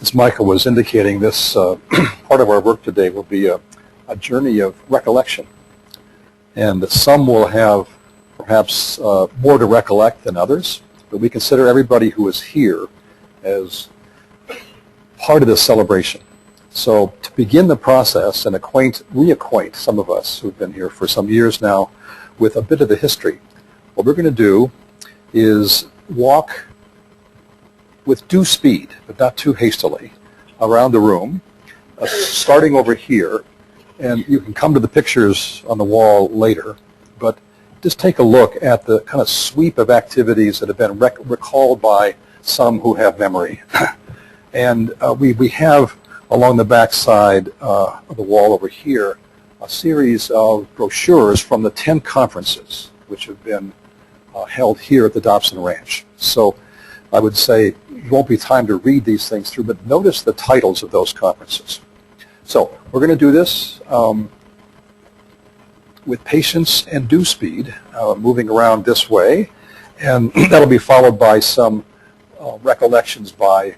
As Michael was indicating, this part of our work today will be a journey of recollection. And some will have perhaps more to recollect than others, but we consider everybody who is here as part of this celebration. So to begin the process and reacquaint some of us who've been here for some years now with a bit of the history, what we're going to do is walk with due speed, but not too hastily, around the room, starting over here. And you can come to the pictures on the wall later, but just take a look at the kind of sweep of activities that have been recalled by some who have memory. And we have along the back side of the wall over here a series of brochures from the 10 conferences which have been held here at the Dobson Ranch. So I would say it won't be time to read these things through, but notice the titles of those conferences. So we're going to do this with patience and due speed, moving around this way, and that'll be followed by some recollections by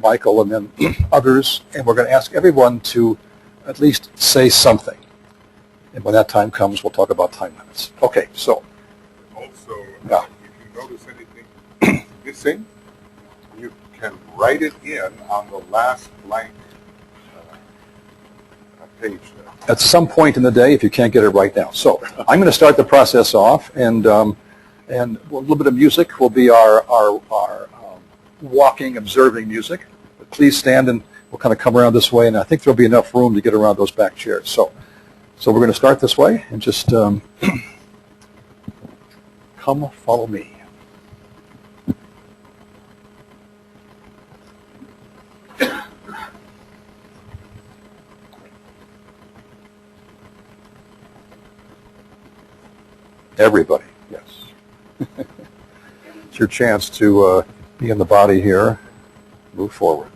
Michael and then others, and we're going to ask everyone to at least say something. And when that time comes, we'll talk about time limits. Okay, so. Also, if you notice anything missing, you can write it in on the last blank page there. At some point in the day, if you can't get it right now. So I'm going to start the process off, and a little bit of music will be our walking, observing music. But please stand, and we'll kind of come around this way, and I think there'll be enough room to get around those back chairs. So we're going to start this way, and just come follow me. Everybody, yes. It's your chance to be in the body here. Move forward.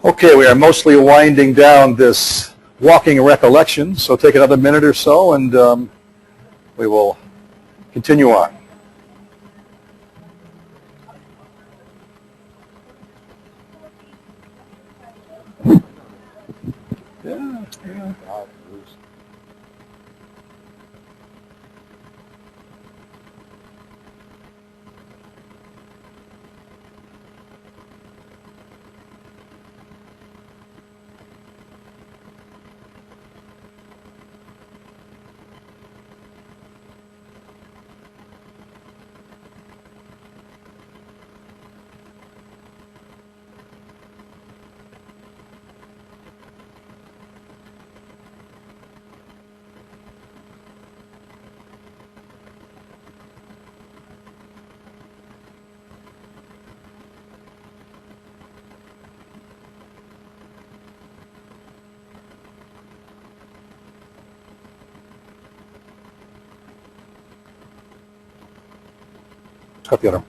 Okay, we are mostly winding down this walking recollection, so take another minute or so and we will continue on. Yeah. Cut the other.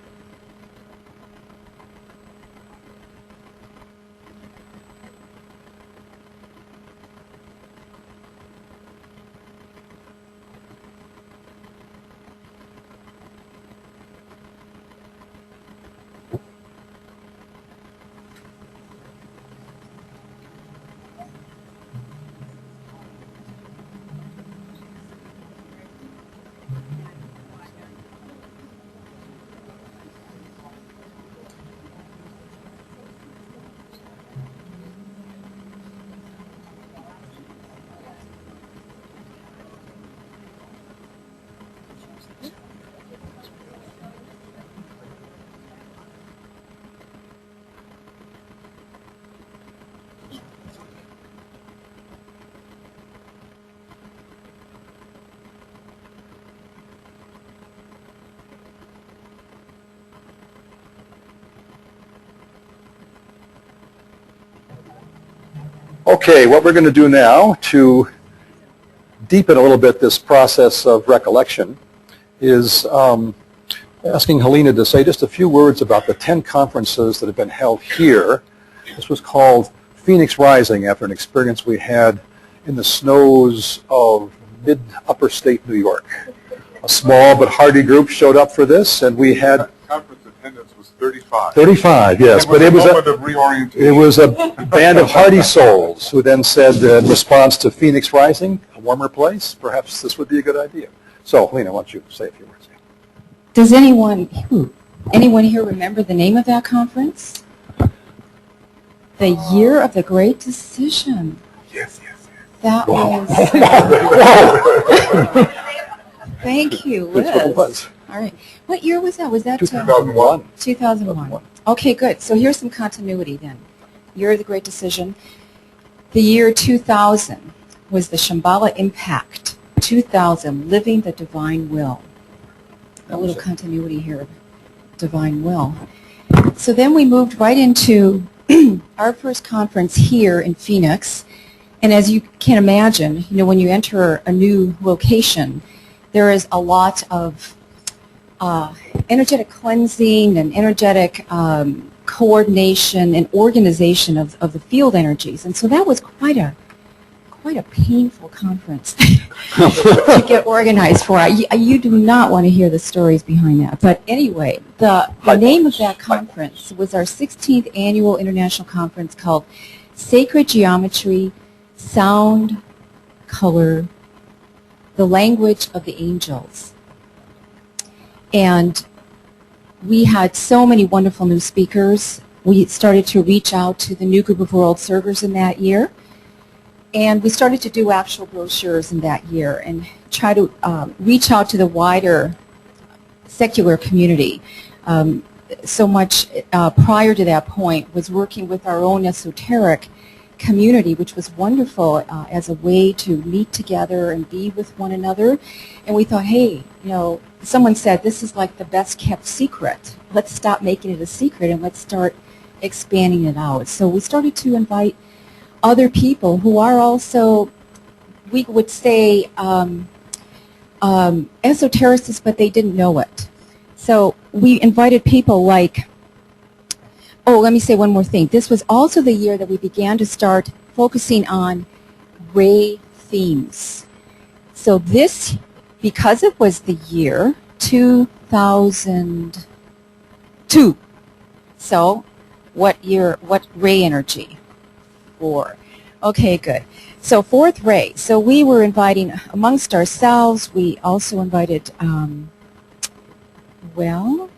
Okay, what we're going to do now to deepen a little bit this process of recollection is asking Helena to say just a few words about the 10 conferences that have been held here. This was called Phoenix Rising after an experience we had in the snows of mid-upper state New York. A small but hardy group showed up for this, and we had... Conference attendance was 35. 35, yes, but it was a moment of reorientation. It was a band of hardy souls who then said in response to Phoenix Rising, a warmer place, perhaps this would be a good idea. So, Helena, why don't you say a few words? Does anyone here remember the name of that conference? The Year of the Great Decision. Yes. That was... Thank you, Liz. That's what it was. All right. What year was that? Was that 2001. 2001. Okay, good. So here's some continuity then. Year of the Great Decision. The year 2000 was the Shambhala Impact. 2000, Living the Divine Will. A little continuity here, Divine Will. So then we moved right into our first conference here in Phoenix. And as you can imagine, when you enter a new location, there is a lot of energetic cleansing and energetic coordination and organization of the field energies. And so that was quite a painful conference to get organized for. You do not want to hear the stories behind that. But anyway, the name of that conference was our 16th annual international conference called Sacred Geometry, Sound, Color, the Language of the Angels. And we had so many wonderful new speakers. We started to reach out to the new group of world servers in that year. And we started to do actual brochures in that year and try to reach out to the wider secular community. So much prior to that point was working with our own esoteric community, which was wonderful as a way to meet together and be with one another. And we thought, hey, someone said this is like the best kept secret. Let's stop making it a secret and let's start expanding it out. So we started to invite other people who are also, we would say, esotericists, but they didn't know it. So we invited people like, oh, let me say one more thing. This was also the year that we began to start focusing on Ray themes. So this, because it was the year 2002, so what year, what Ray energy? 4. Okay, good. So fourth Ray. So we were inviting amongst ourselves. We also invited, well,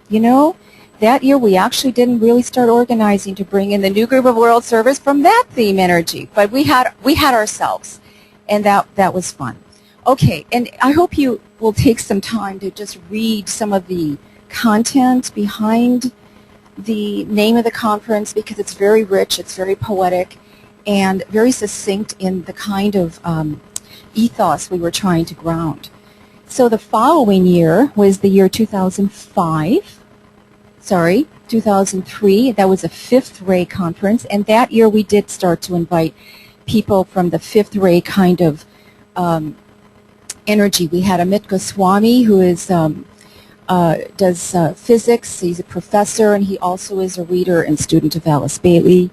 you know, that year we actually didn't really start organizing to bring in the new group of world service from that theme energy, but we had ourselves, and that was fun. Okay, and I hope you will take some time to just read some of the content behind the name of the conference, because it's very rich, it's very poetic, and very succinct in the kind of ethos we were trying to ground. So the following year was the year 2003. That was a fifth Ray conference, and that year we did start to invite people from the fifth Ray kind of energy. We had Amit Goswami, who is does physics. He's a professor, and he also is a reader and student of Alice Bailey.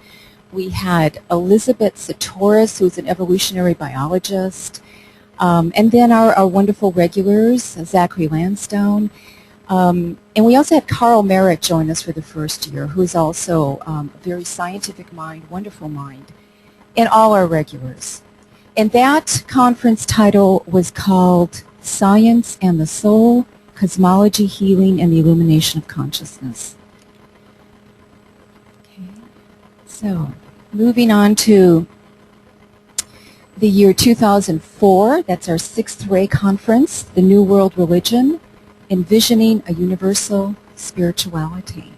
We had Elizabeth Satoris, who's an evolutionary biologist, and then our wonderful regulars, Zachary Lansdowne. And we also had Carl Merritt join us for the first year, who's also a very scientific mind, wonderful mind, and all our regulars. And that conference title was called Science and the Soul, Cosmology, Healing, and the Illumination of Consciousness. Okay. So, moving on to the year 2004, that's our sixth Ray conference, the New World Religion, Envisioning a Universal Spirituality.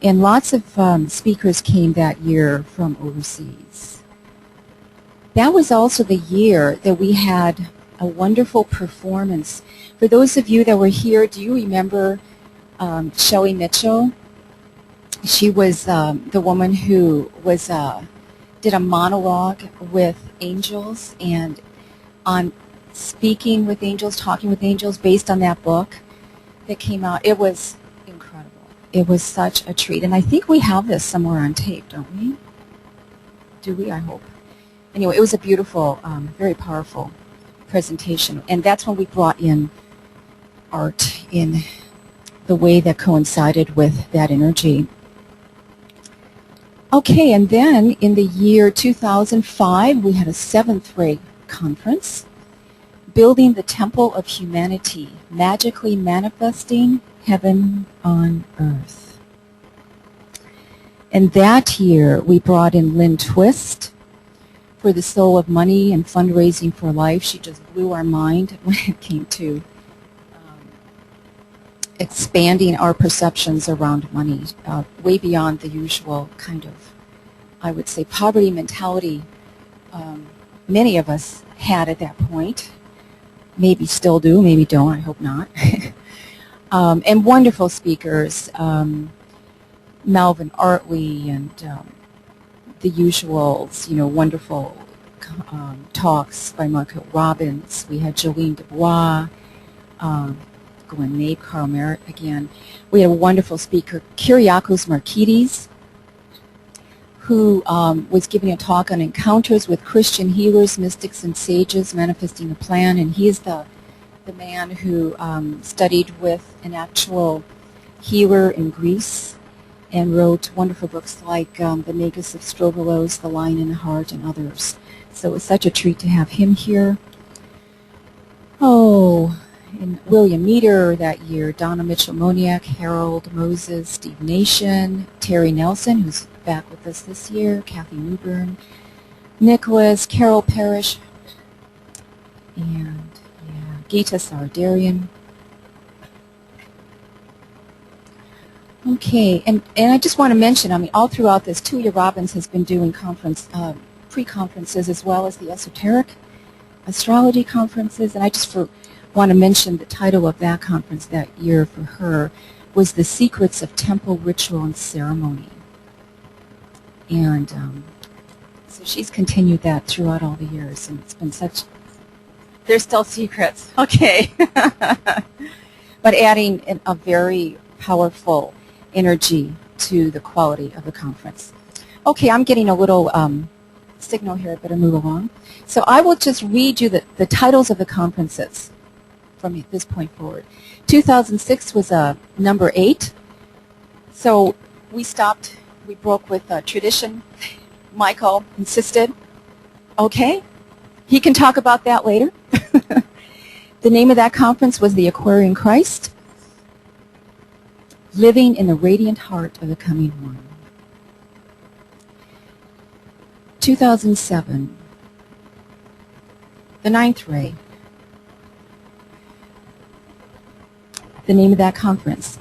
And lots of speakers came that year from overseas. That was also the year that we had a wonderful performance. For those of you that were here, do you remember Shelley Mitchell? She was the woman who was did a monologue with angels, and on speaking with angels, talking with angels, based on that book that came out. It was incredible. It was such a treat, and I think we have this somewhere on tape, don't we? Do we? I hope. Anyway, it was a beautiful, very powerful presentation, and that's when we brought in art in the way that coincided with that energy. Okay, and then in the year 2005, we had a seventh Ray conference, Building the Temple of Humanity, Magically Manifesting Heaven on Earth. And that year, we brought in Lynn Twist for the Soul of Money and Fundraising for Life. She just blew our mind when it came to expanding our perceptions around money, way beyond the usual kind of, I would say, poverty mentality many of us had at that point. Maybe still do, maybe don't, I hope not. And wonderful speakers, Melvin Artley and the usuals, wonderful talks by Michael Robbins. We had Jolene Dubois, Gwen Mabe, Carl Merritt again. We had a wonderful speaker, Kyriakos Markides, who was giving a talk on encounters with Christian healers, mystics, and sages manifesting the plan. And he is the man who studied with an actual healer in Greece and wrote wonderful books like The Magus of Strovolos, The Lion in the Heart, and others. So it was such a treat to have him here. Oh, and William Meader that year, Donna Mitchell-Moniak, Harold Moses, Steve Nation, Terry Nelson, who's back with us this year, Kathy Newbern, Nicholas, Carol Parrish, and Gita Sardarian. Okay, and I just want to mention, all throughout this, Tuya Robbins has been doing pre-conferences as well as the esoteric astrology conferences, and I just want to mention the title of that conference that year for her was The Secrets of Temple Ritual and Ceremony. And so she's continued that throughout all the years, and it's been such, there's still secrets, okay. But adding a very powerful energy to the quality of the conference. Okay, I'm getting a little signal here. I better move along. So I will just read you the titles of the conferences from this point forward. 2006 was number 8. So we stopped, we broke with tradition. Michael insisted, okay, he can talk about that later. The name of that conference was The Aquarian Christ, Living in the Radiant Heart of the Coming One. 2007, the 9th Ray. The name of that conference,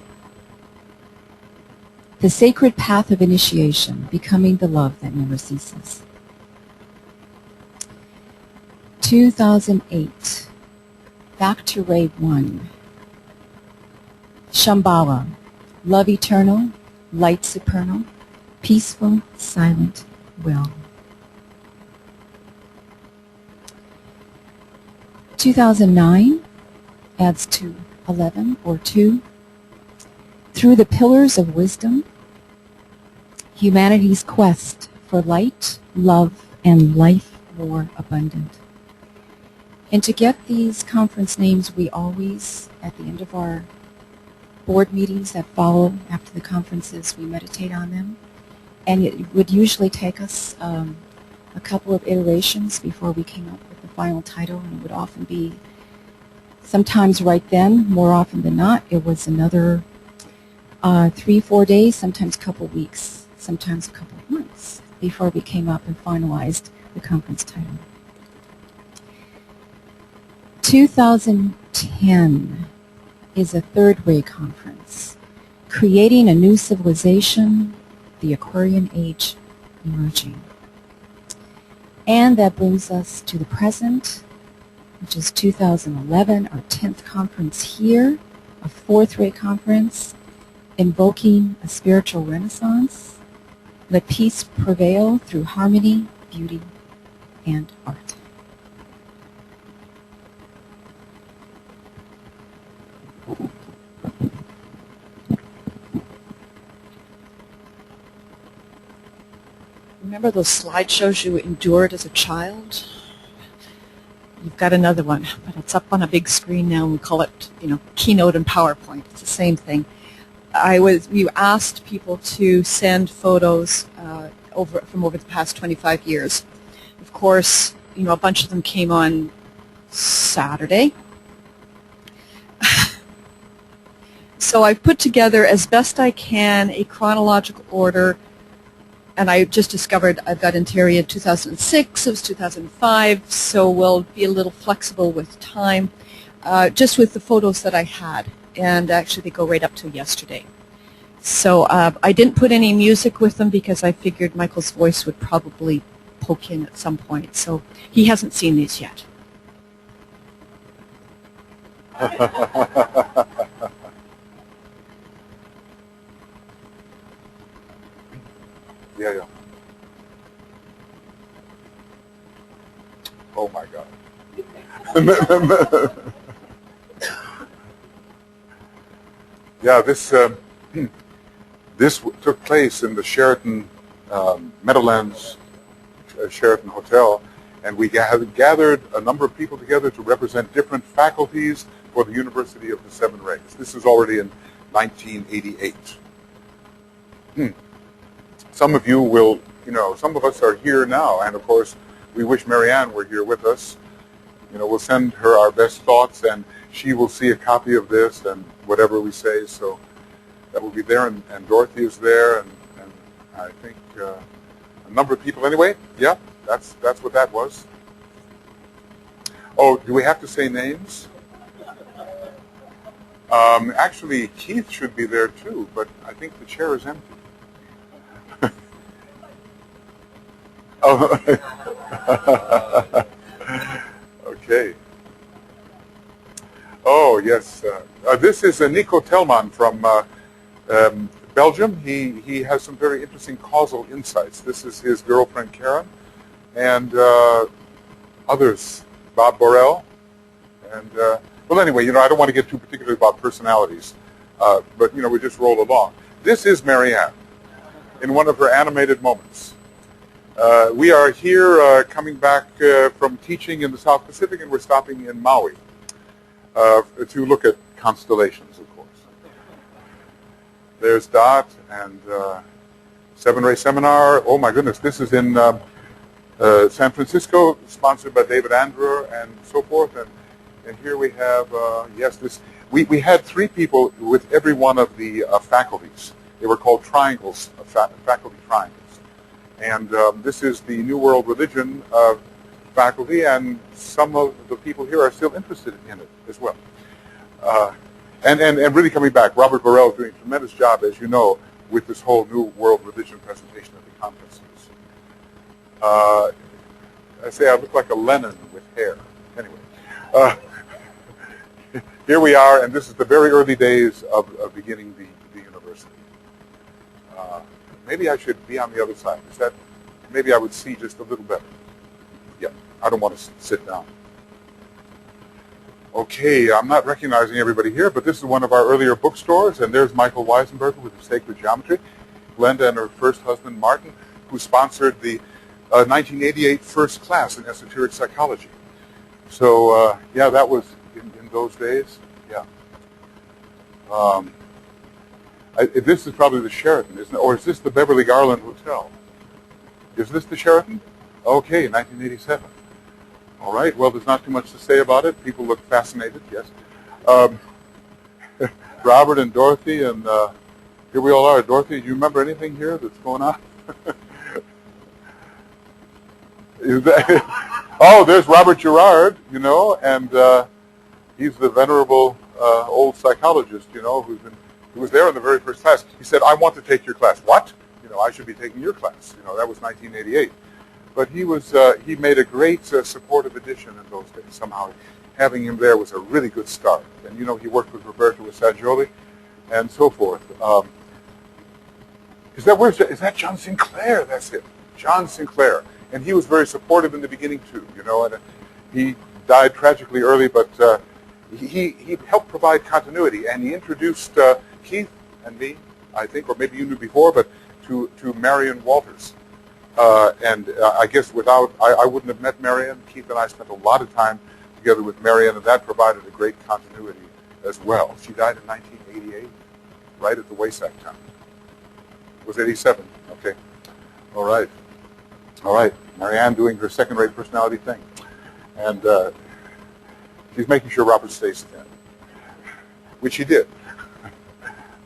The Sacred Path of Initiation, Becoming the Love That Never Ceases. 2008, back to Ray 1. Shambhala, Love Eternal, Light Supernal, Peaceful, Silent Will. 2009 adds to 11 or 2. Through the Pillars of Wisdom, Humanity's Quest for Light, Love, and Life More Abundant. And to get these conference names, we always, at the end of our board meetings that follow after the conferences, we meditate on them. And it would usually take us a couple of iterations before we came up with the final title, and it would often be sometimes right then, more often than not, it was another 3-4 days, sometimes a couple weeks, sometimes a couple of months before we came up and finalized the conference title. 2010 is a 3rd Ray conference, Creating a New Civilization, the Aquarian Age Emerging. And that brings us to the present, which is 2011, our 10th conference here, a 4th Ray conference, Invoking a Spiritual Renaissance. Let peace prevail through harmony, beauty, and art. Remember those slideshows you endured as a child? You've got another one, but it's up on a big screen now, and we call it, Keynote and PowerPoint. It's the same thing. We asked people to send photos from over the past 25 years. Of course, a bunch of them came on Saturday. So I've put together as best I can a chronological order, and I just discovered I've got Interior 2006, it was 2005, so we'll be a little flexible with time, just with the photos that I had, and actually they go right up to yesterday. So I didn't put any music with them because I figured Michael's voice would probably poke in at some point, so he hasn't seen these yet. Yeah. Oh my God. Yeah, this took place in the Sheraton Meadowlands Sheraton Hotel, and we gathered a number of people together to represent different faculties for the University of the Seven Rays. This is already in 1988. Some of you will, some of us are here now, and of course, we wish Marianne were here with us. We'll send her our best thoughts, and she will see a copy of this and whatever we say, so that will be there, and Dorothy is there, and I think a number of people anyway. Yeah, that's what that was. Oh, do we have to say names? Actually, Keith should be there too, but I think the chair is empty. Oh. Okay. Oh, yes. This is Nico Tellman from Belgium. He has some very interesting causal insights. This is his girlfriend Karen, and others, Bob Borrell, and well, anyway, I don't want to get too particular about personalities, but we just roll along. This is Marianne in one of her animated moments. We are here coming back from teaching in the South Pacific, and we're stopping in Maui to look at constellations, of course. There's Dot and Seven Ray Seminar. Oh my goodness, this is in San Francisco, sponsored by David Andrew and so forth. And here we have, yes, this. We had 3 people with every one of the faculties. They were called triangles, faculty triangles. And this is the New World Religion faculty, and some of the people here are still interested in it as well. And really coming back, Robert Burrell is doing a tremendous job, as you know, with this whole New World Religion presentation at the conferences. I say I look like a Lenin with hair. Anyway, here we are, and this is the very early days of beginning the university. Maybe I should be on the other side. Maybe I would see just a little better. Yeah, I don't want to sit down. Okay, I'm not recognizing everybody here, but this is one of our earlier bookstores, and there's Michael Weisenberger with the Sacred Geometry, Glenda and her first husband, Martin, who sponsored the 1988 first class in esoteric psychology. So, yeah, that was in those days. Yeah. This is probably the Sheraton, isn't it? Or is this the Beverly Garland Hotel? Is this the Sheraton? Okay, 1987. All right, well, there's not too much to say about it. People look fascinated, yes. Robert and Dorothy, and here we all are. Dorothy, do you remember anything here that's going on? Oh, there's Robert Gerard, and he's the venerable old psychologist, who was there in the very first class. He said, I want to take your class. What? I should be taking your class. That was 1988. But he made a great supportive addition in those days. Somehow having him there was a really good start. And, he worked with Roberto Saggioli and so forth. Is that John Sinclair? That's it. John Sinclair. And he was very supportive in the beginning, too, and he died tragically early, but he helped provide continuity, and he introduced Keith and me, I think, or maybe you knew before, but to Marion Walters. And I guess I wouldn't have met Marion. Keith and I spent a lot of time together with Marion, and that provided a great continuity as well. She died in 1988, right at the Wayside time. It was 87, okay. All right. All right, Marianne doing her second-rate personality thing. And she's making sure Robert stays thin, which he did.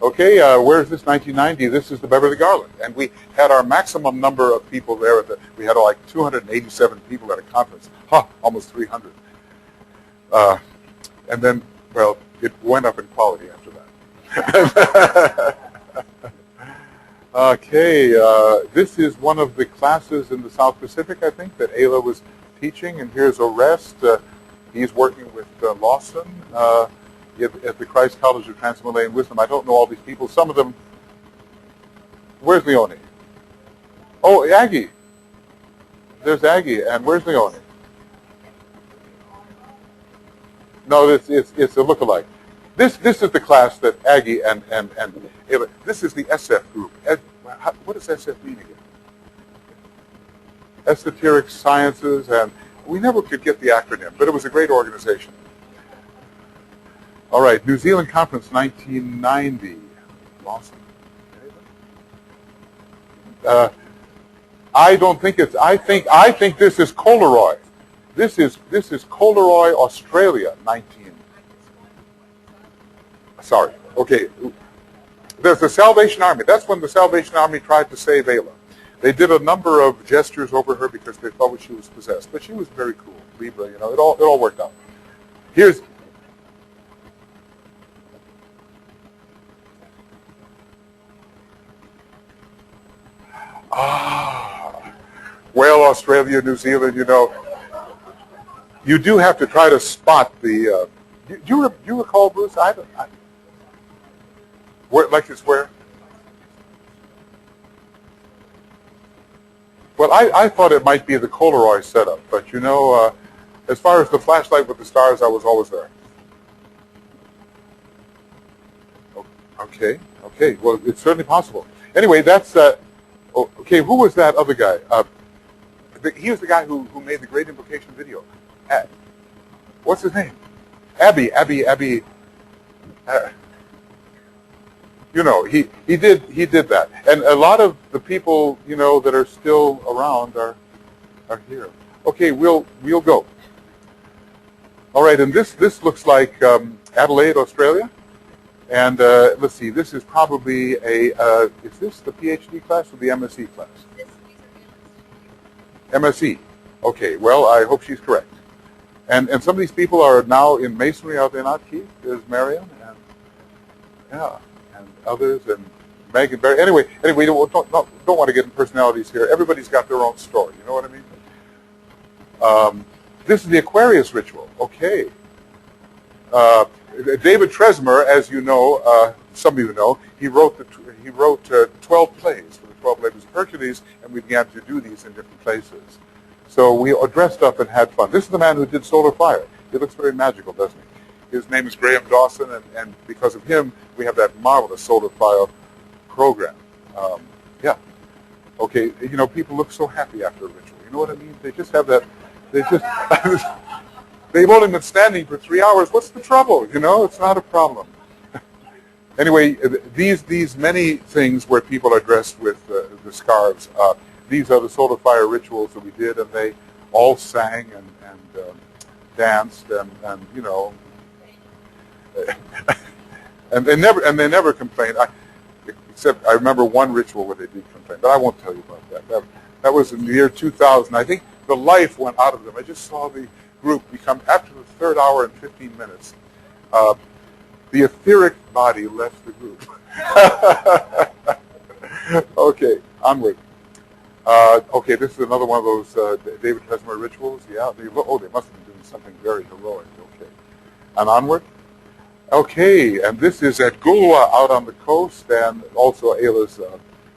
Okay, where's this 1990? This is the Beverly Garland. And we had our maximum number of people there. We had like 287 people at a conference. Almost 300. And then, well, it went up in quality after that. Okay, this is one of the classes in the South Pacific, I think, that Ayla was teaching. And here's Orest. He's working with Lawson at the Christ College of Trans-Himalayan Wisdom. I don't know all these people. Some of them. Where's Leone? Oh, Aggie. There's Aggie. And where's Leone? No, it's a look-alike. This is the class that Aggie and this is the SF group. What does SF mean again? Esoteric Sciences, and we never could get the acronym, but it was a great organization. All right, New Zealand Conference 1990. Awesome. I don't think it's. I think this is Coleroy. This is Coleroy, Australia, 19. Sorry. Okay. There's the Salvation Army. That's when the Salvation Army tried to save Ayla. They did a number of gestures over her because they thought she was possessed. But she was very cool, Libra. It all worked out. Here's. Well, Australia, New Zealand, you do have to try to spot the. Do you recall, Bruce? Where? Well, I thought it might be the Polaroid setup, but you know, as far as the flashlight with the stars, I was always there. Okay, okay. Well, it's certainly possible. Anyway, that's okay. Who was that other guy? He was the guy who made the Great Implication video. What's his name? Abby. You know, he did that, and a lot of the people, you know, that are still around are here. Okay, we'll go. All right, and this looks like Adelaide, Australia, and let's see, this is probably is this the PhD class or the MSc class? MSc. Okay, well, I hope she's correct. And some of these people are now in masonry, are they not, Keith? There's Marion, and yeah, and others, and Meg and Barry. Anyway, don't want to get in personalities here. Everybody's got their own story. You know what I mean? This is the Aquarius ritual. Okay. David Tresmer, as you know, some of you know, he wrote 12 plays for the 12 Labors of Hercules, and we began to do these in different places. So we dressed up and had fun. This is the man who did Solar Fire. He looks very magical, doesn't he? His name is Graham Dawson, and because of him, we have that marvelous Solar Fire program. Yeah. Okay, you know, people look so happy after a ritual. You know what I mean? They just have that, they've only been standing for 3 hours. What's the trouble? You know, it's not a problem. Anyway, these many things where people are dressed with the scarves, these are the Solar Fire rituals that we did, and they all sang and danced and you know, and they never complained. Except I remember one ritual where they did complain, but I won't tell you about that. That was in the year 2000. I think the life went out of them. I just saw the group become, after the 3rd hour and 15 minutes, the etheric body left the group. Okay, onward. Okay, this is another one of those David Tresmer rituals. Yeah, they must have been doing something very heroic. Okay, and onward. Okay, and this is at Goolwa out on the coast, and also Ayla's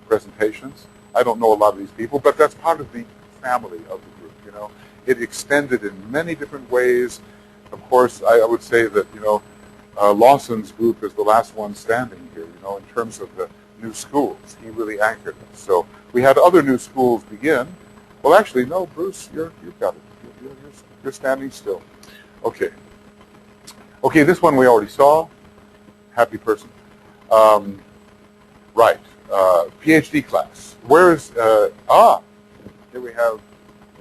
presentations. I don't know a lot of these people, but that's part of the family of the group. You know, it extended in many different ways. Of course, I would say that, you know, Lawson's group is the last one standing here. You know, in terms of the new schools, he really anchored us. So we had other new schools begin. Well, actually, no, Bruce, you've got it. You're standing still. Okay. Okay, this one we already saw. Happy person. Right. PhD class. Where is, here we have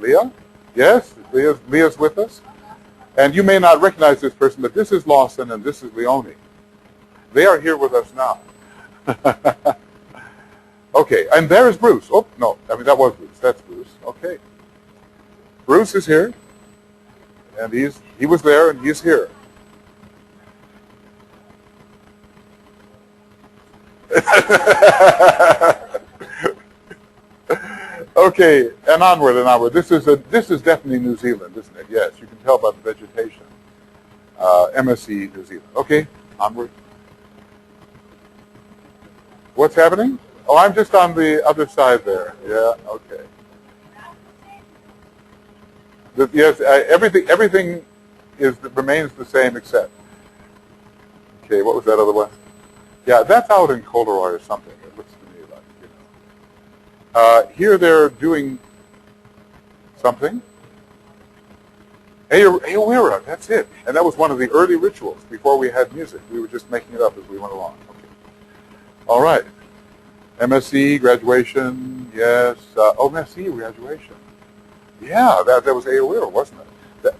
Leah. Yes, Leah's with us. And you may not recognize this person, but this is Lawson and this is Leone. They are here with us now. Okay, and there's Bruce. Oh, no, I mean, that was Bruce. That's Bruce. Okay. Bruce is here. And he was there and he's here. Okay, and onward and onward. This is definitely New Zealand, isn't it? Yes, you can tell by the vegetation. MSc New Zealand. Okay, onward. What's happening? Oh, I'm just on the other side there. Yeah. Okay. Yes, everything remains the same except. Okay, what was that other one? Yeah, that's out in Coleroy or something. It looks to me like, you know. Here they're doing something. Aowira, that's it. And that was one of the early rituals before we had music. We were just making it up as we went along. Okay. All right. MSc graduation, yes. MSc graduation. Yeah, that was Aowira, wasn't it?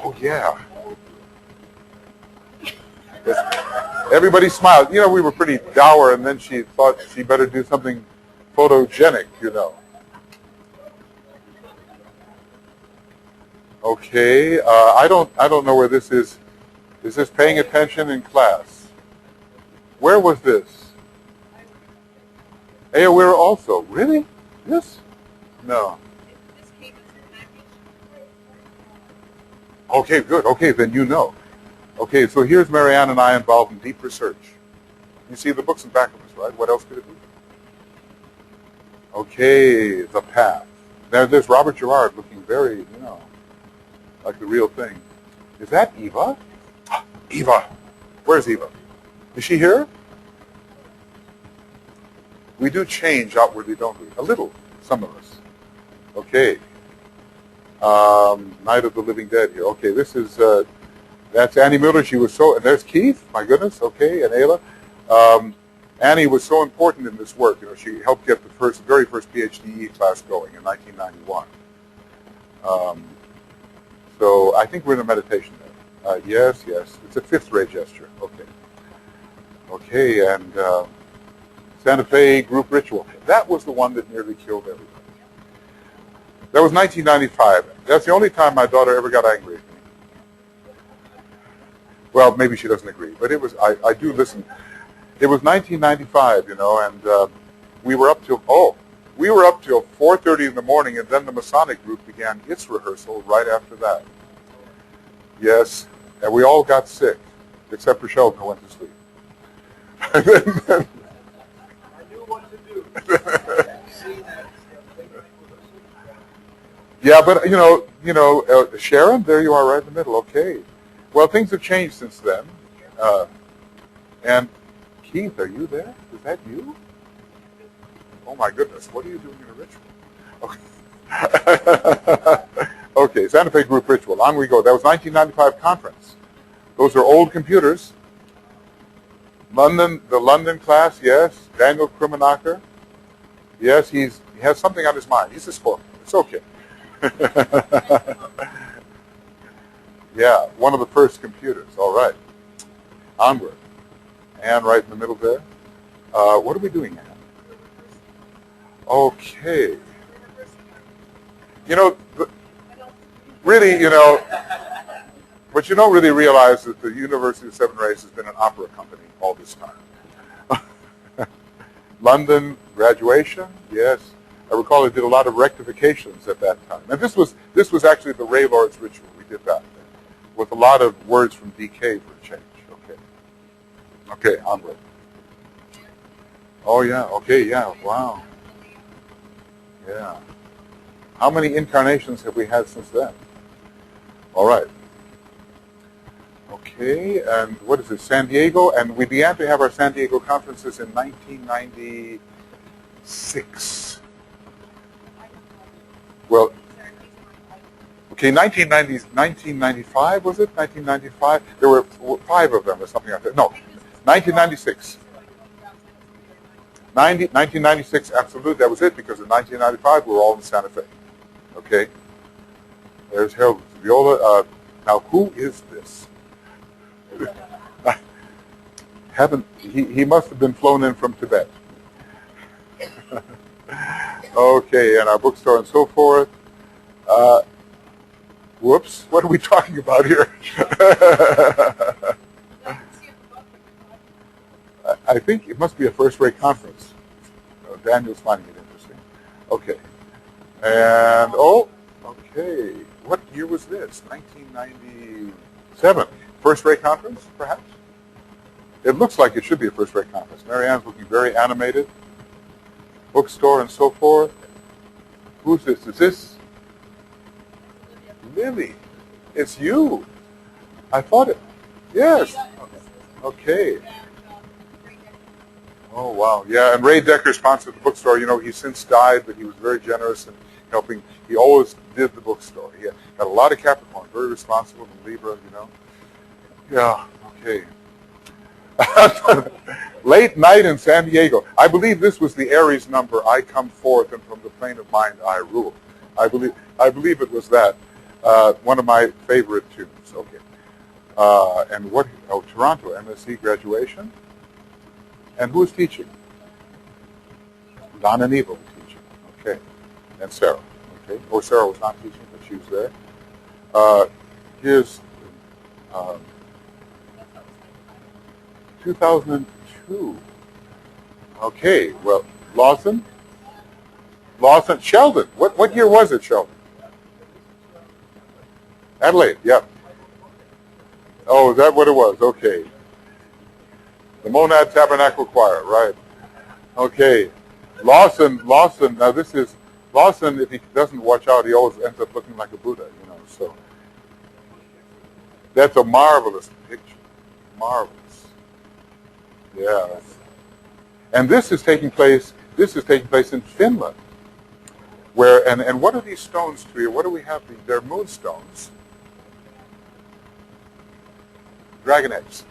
Oh, yeah. Everybody smiled. You know, we were pretty dour, and then she thought she better do something photogenic, you know. Okay, I don't know where this is. Is this paying attention in class? Where was this? Aowira also. Really? This? No. Okay, good. Okay, then you know. Okay, so here's Marianne and I involved in deep research. You see the books in back of us, right? What else could it be? Okay, the path. There's Robert Gerard looking very, like the real thing. Is that Eva? Eva. Where's Eva? Is she here? We do change outwardly, don't we? A little, some of us. Okay. Night of the Living Dead here. Okay, this is, that's Annie Miller. She was so, and there's Keith, my goodness, okay, and Ayla. Annie was so important in this work. She helped get the very first PhD class going in 1991. So I think we're in a meditation there. Yes. It's a fifth ray gesture. Okay. Okay, and Santa Fe group ritual. That was the one that nearly killed everybody. That was 1995. That's the only time my daughter ever got angry at me. Well, maybe she doesn't agree, but it was. I do listen. It was 1995, and we were up till 4:30 in the morning, and then the Masonic group began its rehearsal right after that. Yes, and we all got sick, except for Sheldon, who went to sleep. I knew what to do. Yeah, but Sharon, there you are, right in the middle. Okay. Well, things have changed since then. And Keith, are you there? Is that you? Oh my goodness, what are you doing in a ritual? Okay. Okay, Santa Fe group ritual. On we go. That was 1995 conference. Those are old computers. The London class, yes. Daniel Krummenacher. Yes, he has something on his mind. He's a sport. It's okay. Yeah, one of the first computers. All right. Onward. Anne right in the middle there. What are we doing, Anne? Okay. Really, what you don't really realize is the University of Seven Rays has been an opera company all this time. London graduation, yes. I recall they did a lot of rectifications at that time. And this was actually the Ray Lord's ritual. We did that with a lot of words from DK for a change. Okay, onward. Oh yeah, okay, yeah, wow. Yeah. How many incarnations have we had since then? All right. Okay, and what is it, San Diego? And we began to have our San Diego conferences in 1996. Well, okay, 1995, was it? 1995? There were 5 of them or something like that. No, 1996. 1996, absolutely, that was it, because in 1995 we were all in Santa Fe. Okay? There's Harold Viola. Now, who is this? He must have been flown in from Tibet. Okay, and our bookstore and so forth. Whoops, what are we talking about here? I think it must be a first-rate conference. Daniel's finding it interesting. Okay. And, okay. What year was this? 1997. First-rate conference, perhaps? It looks like it should be a first-rate conference. Marianne's looking very animated. Bookstore and so forth. Who's this? Is this Lily? It's you. I thought it. Yes. Okay. Oh, wow. Yeah, and Ray Decker sponsored the bookstore. He's since died, but he was very generous in helping. He always did the bookstore. He had a lot of Capricorn, very responsible, and Libra, Yeah, okay. Late night in San Diego. I believe this was the Aries number, I come forth, and from the plane of mind I rule. I believe it was that. One of my favorite tunes. Okay. And what? Oh, Toronto, MSc graduation. And who is teaching? Don and Eva were teaching. Okay. And Sarah. Okay. Oh, Sarah was not teaching, but she was there. Here's 2002. Okay. Well, Lawson. Sheldon. What year was it, Sheldon? Adelaide. Yep. Oh, is that what it was? Okay. The Monad Tabernacle Choir, right. Okay. Lawson, now this is, Lawson, if he doesn't watch out, he always ends up looking like a Buddha, you know, so. That's a marvelous picture. Marvelous. Yeah. And this is taking place in Finland. Where, and what are these stones to you? What do we have? They're moonstones. Dragon eggs.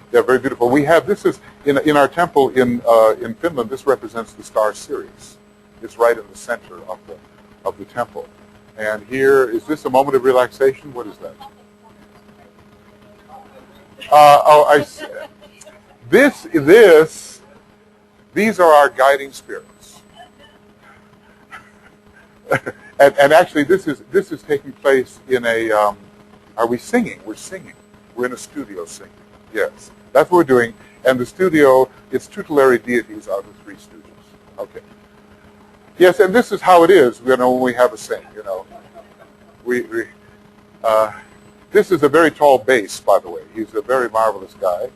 They're very beautiful. We have, this is, in our temple in Finland, this represents the star Sirius. It's right in the center of the temple. And here, is this a moment of relaxation? What is that? These are our guiding spirits. and actually, this is taking place in a, are we singing? We're singing. We're in a studio singing. Yes, that's what we're doing. And the studio, it's tutelary deities out of the Three Stooges. Okay. Yes, and this is how it is, you know, when we have a sing, you know. This is a very tall bass, by the way. He's a very marvelous guy.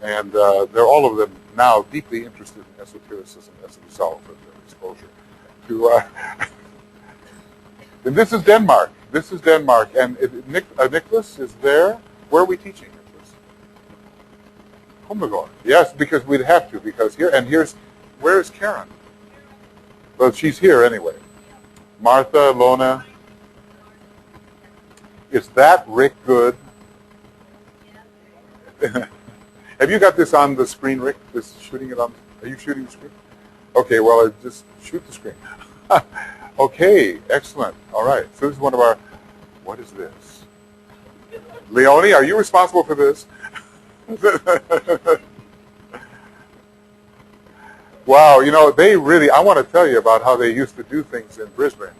And they're all of them now deeply interested in esotericism as a result of their exposure to... and this is Denmark. This is Denmark. And Nicholas is there. Where are we teaching, Nicholas? Humlegård. Yes, because we'd have to, because here, and here's, where is Karen? Well, she's here anyway. Martha, Lona. Is that Rick good? Have you got this on the screen, Rick? This shooting it on? Are you shooting the screen? Okay, well, just shoot the screen. Okay, excellent. All right. So this is one of our. What is this? Leonie, are you responsible for this? Wow, you know, they really. I want to tell you about how they used to do things in Brisbane.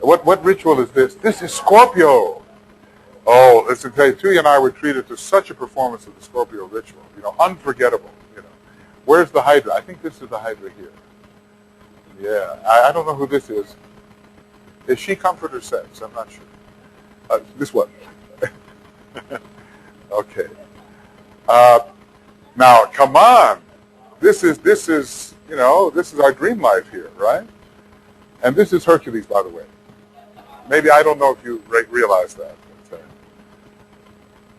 What ritual is this? This is Scorpio. Oh, listen, tell you, Tuya and I were treated to such a performance of the Scorpio ritual. You know, unforgettable. You know, where's the Hydra? I think this is the Hydra here. Yeah, I don't know who this is. Is she comfort or sex? I'm not sure. This one. Okay. Now, come on. This is you know, this is our dream life here, right? And this is Hercules, by the way. Maybe I don't know if you realize that. But,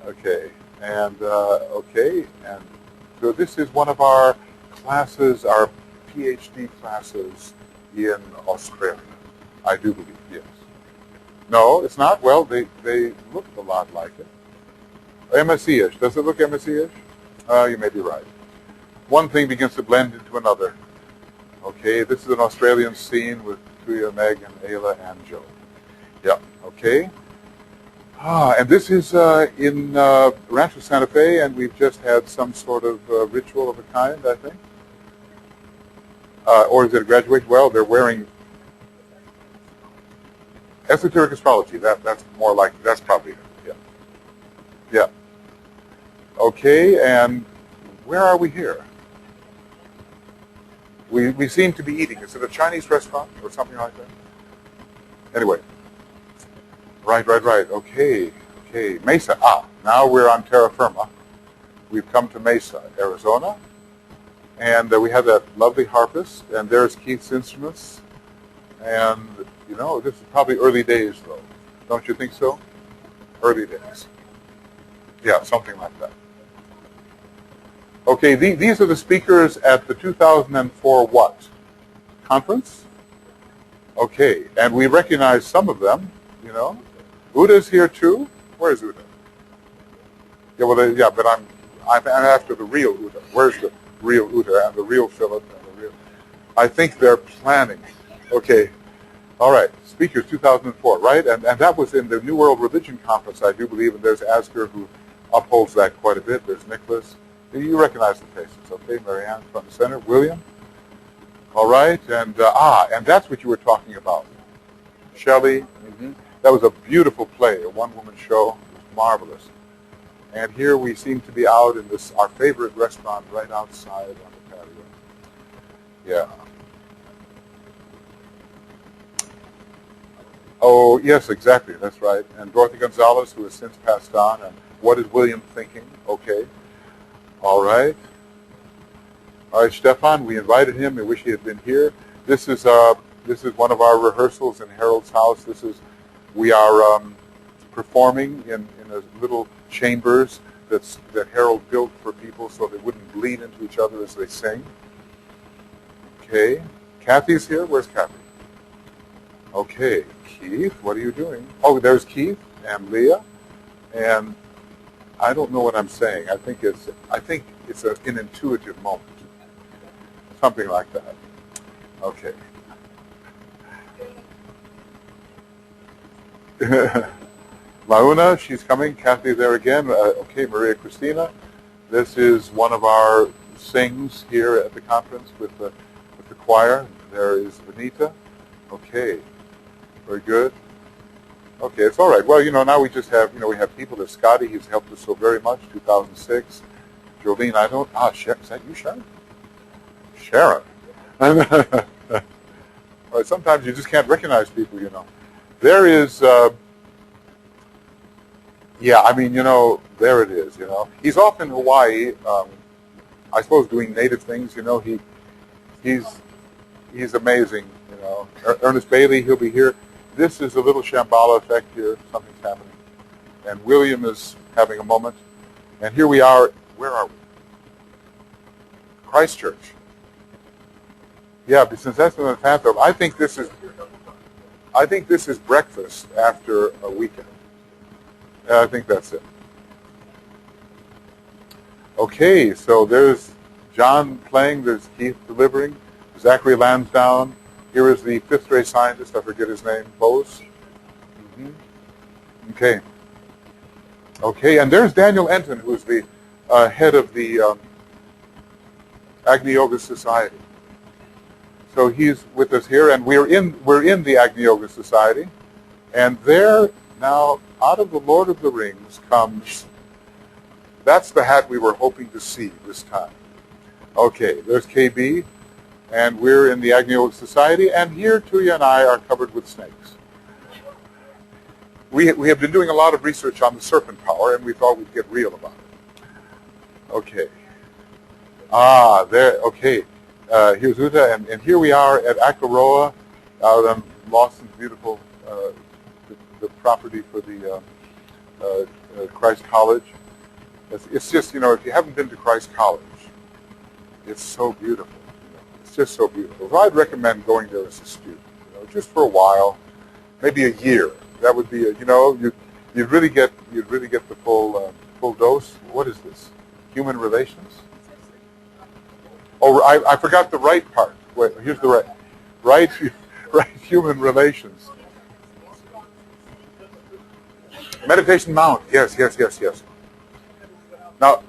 okay, and so this is one of our classes, our PhD classes in Australia. I do believe, yes. No, it's not. Well, they look a lot like it. MSc-ish. Does it look MSc-ish? You may be right. One thing begins to blend into another. Okay, this is an Australian scene with Tuya, Meg, and Ayla, and Joe. Yeah, okay. And this is in Rancho Santa Fe, and we've just had some sort of ritual of a kind, I think. Or is it a graduation? Well, they're wearing esoteric astrology. That's more like, that's probably it. Yeah. Yeah. Okay, and where are we here? We seem to be eating. Is it a Chinese restaurant or something like that? Anyway. Right. Okay. Mesa. Now we're on terra firma. We've come to Mesa, Arizona. And we have that lovely harpist. And there's Keith's instruments. And, you know, this is probably early days, though. Don't you think so? Early days. Yeah, something like that. Okay, these are the speakers at the 2004 what? Conference? Okay, and we recognize some of them, you know. Uda's here too. Where is Uda? Yeah, well, yeah, but I'm after the real Uda. Where's the real Uda and the real Philip and the real? I think they're planning. Okay, all right. Speakers 2004, right? And that was in the New World Religion Conference, I do believe. And there's Asger who upholds that quite a bit. There's Nicholas. You recognize the faces, okay? Marianne front and center. William. All right, and that's what you were talking about. Shelley. That was a beautiful play, a one-woman show. It was marvelous. And here we seem to be out in this, our favorite restaurant right outside on the patio. Yeah. Oh, yes, exactly. That's right. And Dorothy Gonzalez, who has since passed on. And what is William thinking? Okay. All right. All right, Stefan, we invited him. We wish he had been here. This is one of our rehearsals in Harold's house. We are performing in a little chambers that Harold built for people so they wouldn't bleed into each other as they sing. Okay, Kathy's here. Where's Kathy? Okay, Keith, what are you doing? Oh, there's Keith and Leah, and I don't know what I'm saying. I think it's an intuitive moment, something like that. Okay. Launa, she's coming. Kathy there again. Okay, Maria Cristina. This is one of our sings here at the conference with the choir. There is Vanita. Okay, very good. Okay, it's all right. Well, now we just have, we have people. There's Scotty. He's helped us so very much. 2006. Jolene, is that you, Sharon? Sharon. Well, sometimes you just can't recognize people, There is, there it is, He's off in Hawaii, I suppose doing native things, he's amazing, Ernest Bailey, he'll be here. This is a little Shambhala effect here. Something's happening. And William is having a moment. And here we are. Where are we? Christchurch. Yeah, since that's in the Phantom, I think this is breakfast after a weekend. I think that's it. Okay, so there's John playing, there's Keith delivering, Zachary Lansdowne. Here is the fifth grade scientist, I forget his name, Bose. Okay. Okay, and there's Daniel Enton, who's the head of the Agni Yoga Society. So he's with us here, and we're in the Agni Yoga Society, and there now, out of the Lord of the Rings comes, that's the hat we were hoping to see this time. Okay, there's KB, and we're in the Agni Yoga Society, and here Tuya and I are covered with snakes. We have been doing a lot of research on the serpent power, and we thought we'd get real about it. Okay. There, okay. Here's Uta, and here we are at Akaroa, out on Lawson's beautiful, the property for the Christ College. It's just, if you haven't been to Christ College, it's so beautiful. It's just so beautiful. So I'd recommend going there as a student, just for a while, maybe a year. That would be, you'd really get the full dose. What is this? Human relations? Oh, I forgot the right part. Wait, here's the right human relations. Meditation Mount. Yes. Now,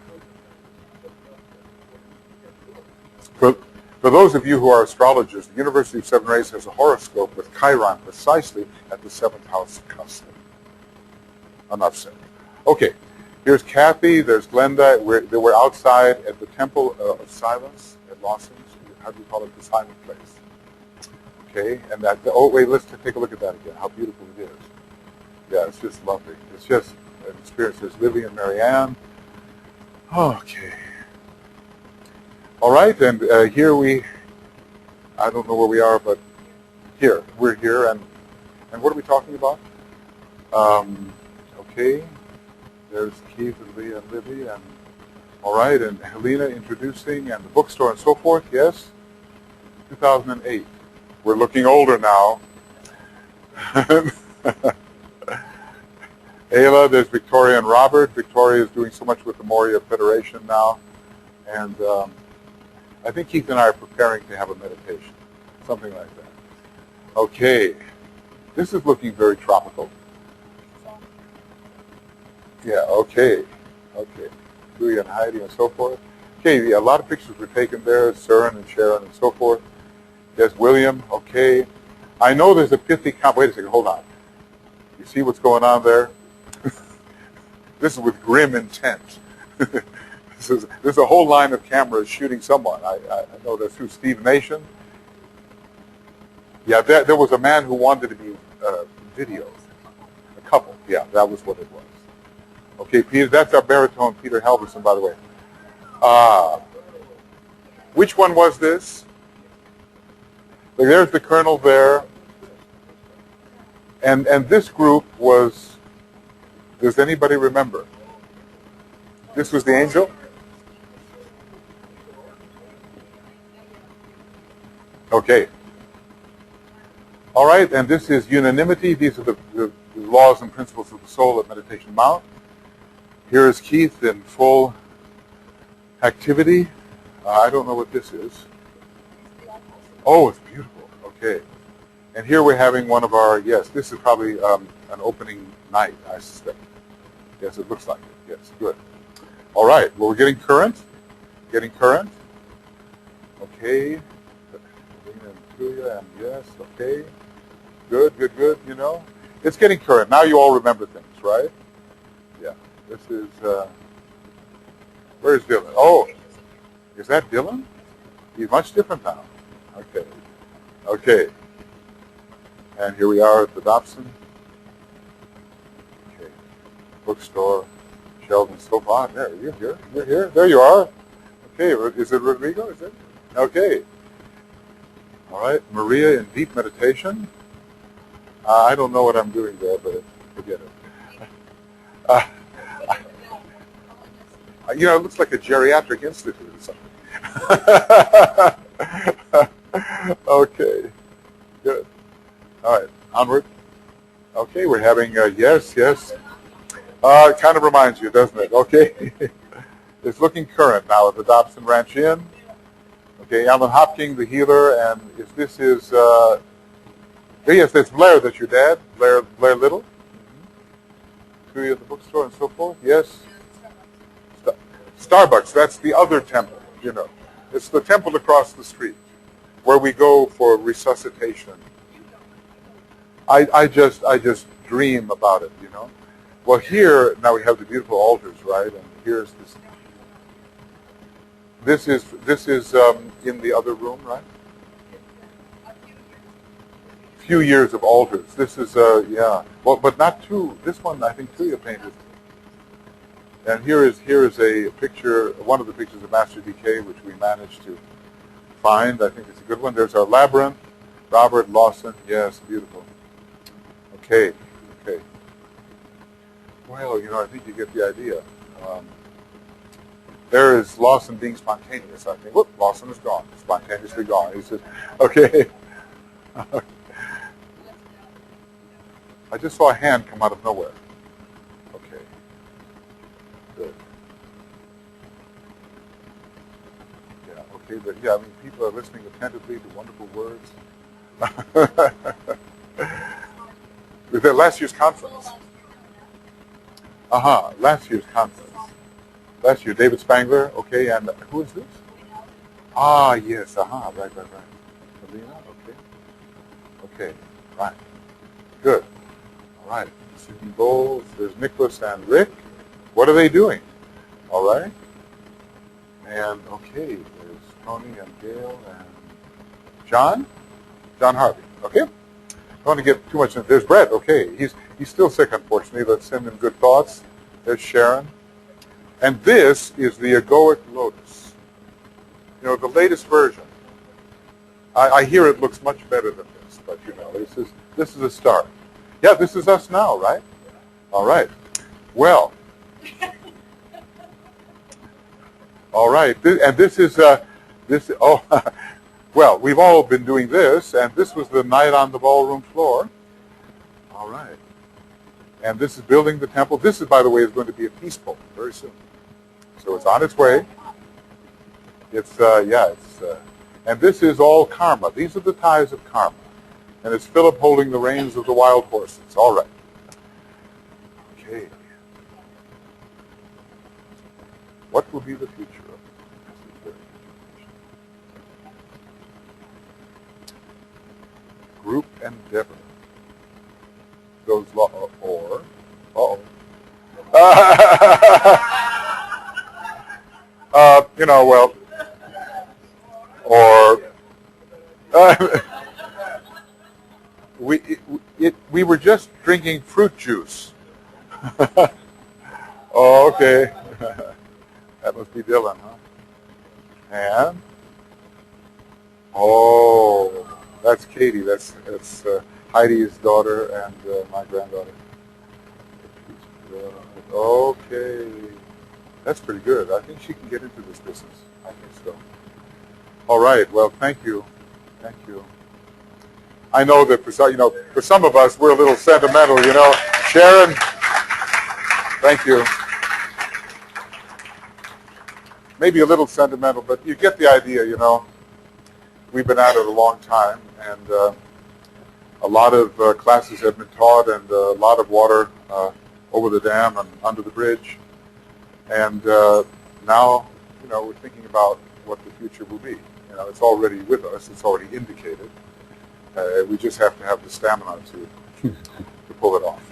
for those of you who are astrologers, the University of Seven Rays has a horoscope with Chiron precisely at the 7th house cusp. Enough said. Okay, here's Kathy, there's Glenda. We're outside at the Temple of Silence at Lawson's. How do you call it? The silent place. Okay, and let's take a look at that again, how beautiful it is. Yeah, it's just lovely. It's just an experience. There's Livy and Marianne. Okay. All right, and here I don't know where we are, but we're here, and what are we talking about? Okay, there's Keith and Leah and Livy, and all right, and Helena introducing, and the bookstore and so forth, yes? 2008. We're looking older now. Ayla, there's Victoria and Robert. Victoria is doing so much with the Moria Federation now, and I think Keith and I are preparing to have a meditation, something like that. Okay, this is looking very tropical. Yeah, okay. Julia and Heidi and so forth. Okay, yeah, a lot of pictures were taken there, Søren and Sharon and so forth. There's William, okay. I know there's a pithy wait a second, hold on. You see what's going on there? This is with grim intent. There's a whole line of cameras shooting someone. I know that's through Steve Nation. Yeah, there was a man who wanted to be videoed. A couple, yeah, that was what it was. Okay, Peter, that's our baritone, Peter Halverson, by the way. Which one was this? Look, there's the colonel there. And this group was, does anybody remember? This was the angel? Okay. All right, and this is unanimity. These are the laws and principles of the soul at Meditation Mount. Here is Keith in full activity. I don't know what this is. Oh, it's beautiful. Okay. And here we're having one of our, yes, this is probably an opening night, I suspect. Yes, it looks like it. Yes, good. All right, well, we're getting current. Getting current. Okay. And yes, okay. Good, good, good, you know. It's getting current. Now you all remember things, right? Yeah. This is, where's Dylan? Oh, is that Dylan? He's much different now. Okay. Okay. And here we are at the Dobson. Okay. Bookstore. Sheldon so far. There, you're here. You're here. There you are. Okay. Is it Rodrigo? Is it? Okay. All right. Maria in deep meditation. I don't know what I'm doing there, but forget it. You know, it looks like a geriatric institute or something. Okay. Good. All right, onward. Okay, we're having, yes, yes. It kind of reminds you, doesn't it? Okay. It's looking current now at the Dobson Ranch Inn. Okay, Alan Hopking, the healer, and if this is, yes, that's Blair, that's your dad, Blair Little. Mm-hmm. To you at the bookstore and so forth, yes. Starbucks, that's the other temple, you know. It's the temple across the street where we go for resuscitation. I just dream about it, you know. Well, here now we have the beautiful altars, right? And here's this. This is in the other room, right? Few years of altars. This is yeah. Well, but not two. This one I think two you painted. And here is a picture, one of the pictures of Master DK, which we managed to find. I think it's a good one. There's our labyrinth. Robert Lawson. Yes, beautiful. Okay, okay. Well, you know, I think you get the idea. There is Lawson being spontaneous, I think. Whoop, Lawson is gone. Spontaneously gone. He says, okay. I just saw a hand come out of nowhere. Okay. Good. Yeah, okay, but yeah, I mean, people are listening attentively to wonderful words. Was that last year's conference? Last year's conference. Last year, David Spangler, okay, and who is this? Ah, yes, right. Alina, okay. Okay, right. Good. All right. Sidney Bowles, there's Nicholas and Rick. What are they doing? All right. And, okay, there's Tony and Gail and John Harvey, okay? Don't want to get too much in. There's Brett, okay. He's still sick, unfortunately. Let's send him good thoughts. There's Sharon. And this is the egoic lotus. You know, the latest version. I hear it looks much better than this, but you know, this is a start. Yeah, this is us now, right? All right. Well. All right. And this is oh, well, we've all been doing this, and this was the night on the ballroom floor. All right. And this is building the temple. This is, by the way, is going to be a peace pole very soon. So it's on its way. It's, and this is all karma. These are the ties of karma. And it's Philip holding the reins of the wild horses. All right. Okay. What will be the future of this? Group endeavor. Goes or, you know, well, or we were just drinking fruit juice. Oh, okay. That must be Dylan, huh? Oh, that's Katie. That's Heidi's daughter and my granddaughter. Okay, that's pretty good. I think she can get into this business. I think so. All right. Well, thank you. Thank you. I know that for some of us, we're a little sentimental. Sharon. Thank you. Maybe a little sentimental, but you get the idea. We've been at it a long time, and a lot of classes have been taught, and a lot of water over the dam and under the bridge. And now, we're thinking about what the future will be. It's already with us. It's already indicated. We just have to have the stamina to pull it off.